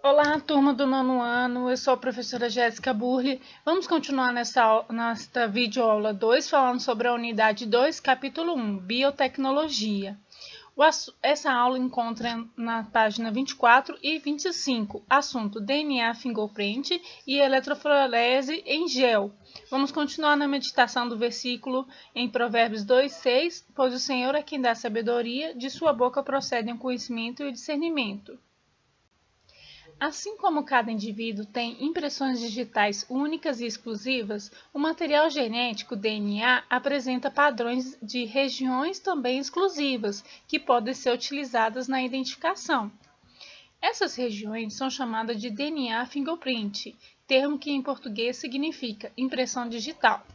Olá, turma do nono ano, eu sou a professora Jéssica Burli. Vamos continuar nesta videoaula 2, falando sobre a unidade 2, capítulo 1, Biotecnologia. Essa aula encontra na página 24 e 25, assunto DNA fingerprint e eletroforese em gel. Vamos continuar na meditação do versículo em Provérbios 2:6, pois o Senhor é quem dá sabedoria, de sua boca procedem o conhecimento e o discernimento. Assim como cada indivíduo tem impressões digitais únicas e exclusivas, o material genético DNA apresenta padrões de regiões também exclusivas, que podem ser utilizadas na identificação. Essas regiões são chamadas de DNA fingerprint, termo que em português significa impressão digital.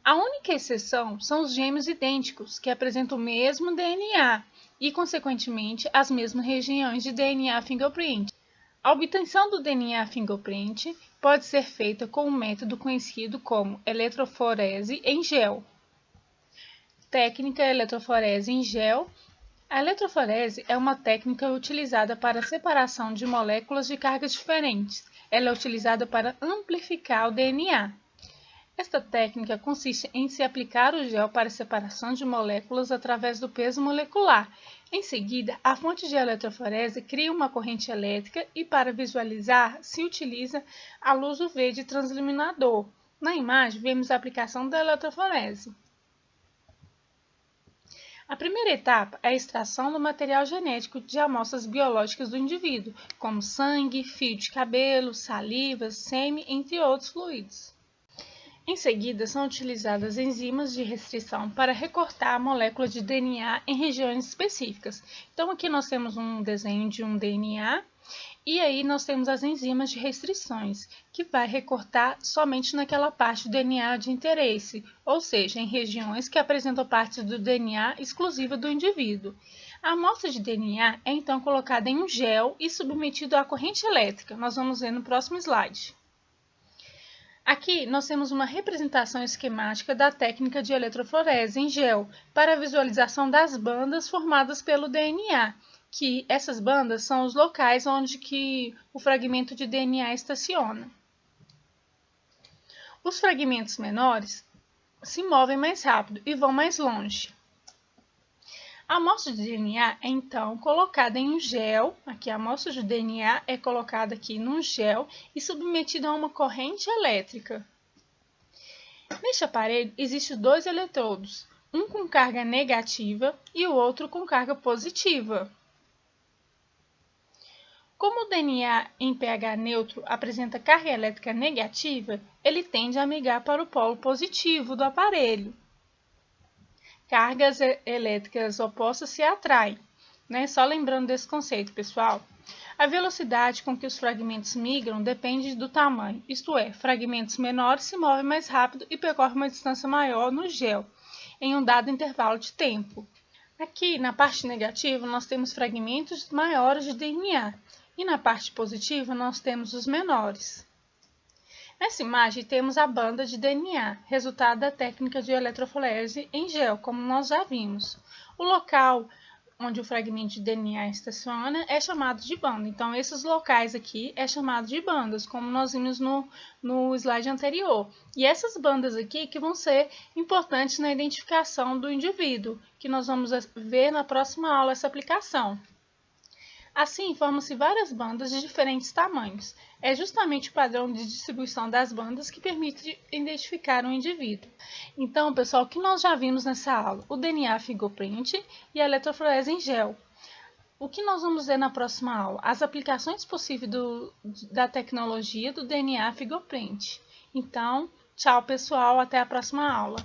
A única exceção são os gêmeos idênticos, que apresentam o mesmo DNA e, consequentemente, as mesmas regiões de DNA fingerprint. A obtenção do DNA fingerprint pode ser feita com um método conhecido como eletroforese em gel. Técnica eletroforese em gel. A eletroforese é uma técnica utilizada para a separação de moléculas de cargas diferentes. Ela é utilizada para amplificar o DNA. Esta técnica consiste em se aplicar o gel para a separação de moléculas através do peso molecular. Em seguida, a fonte de eletroforese cria uma corrente elétrica e, para visualizar, se utiliza a luz UV de transiluminador. Na imagem, vemos a aplicação da eletroforese. A primeira etapa é a extração do material genético de amostras biológicas do indivíduo, como sangue, fio de cabelo, saliva, sêmen, entre outros fluidos. Em seguida, são utilizadas enzimas de restrição para recortar a molécula de DNA em regiões específicas. Então, aqui nós temos um desenho de um DNA e aí nós temos as enzimas de restrições, que vai recortar somente naquela parte do DNA de interesse, ou seja, em regiões que apresentam parte do DNA exclusiva do indivíduo. A amostra de DNA é então colocada em um gel e submetida à corrente elétrica. Nós vamos ver no próximo slide. Aqui nós temos uma representação esquemática da técnica de eletroforese em gel para a visualização das bandas formadas pelo DNA, que essas bandas são os locais onde que o fragmento de DNA estaciona. Os fragmentos menores se movem mais rápido e vão mais longe. A amostra de DNA é então colocada em um gel, aqui a amostra de DNA é colocada aqui num gel e submetida a uma corrente elétrica. Neste aparelho existem dois eletrodos, um com carga negativa e o outro com carga positiva. Como o DNA em pH neutro apresenta carga elétrica negativa, ele tende a migrar para o polo positivo do aparelho. Cargas elétricas opostas se atraem, né? Só lembrando desse conceito, pessoal. A velocidade com que os fragmentos migram depende do tamanho, isto é, fragmentos menores se movem mais rápido e percorrem uma distância maior no gel, em um dado intervalo de tempo. Aqui, na parte negativa, nós temos fragmentos maiores de DNA, e na parte positiva, nós temos os menores. Nessa imagem, temos a banda de DNA, resultado da técnica de eletroforese em gel, como nós já vimos. O local onde o fragmento de DNA estaciona é chamado de banda. Então, esses locais aqui é chamado de bandas, como nós vimos no slide anterior. E essas bandas aqui que vão ser importantes na identificação do indivíduo, que nós vamos ver na próxima aula essa aplicação. Assim, formam-se várias bandas de diferentes tamanhos. É justamente o padrão de distribuição das bandas que permite identificar um indivíduo. Então, pessoal, o que nós já vimos nessa aula? O DNA fingerprint e a eletroforese em gel. O que nós vamos ver na próxima aula? As aplicações possíveis da tecnologia do DNA fingerprint. Então, tchau, pessoal, até a próxima aula.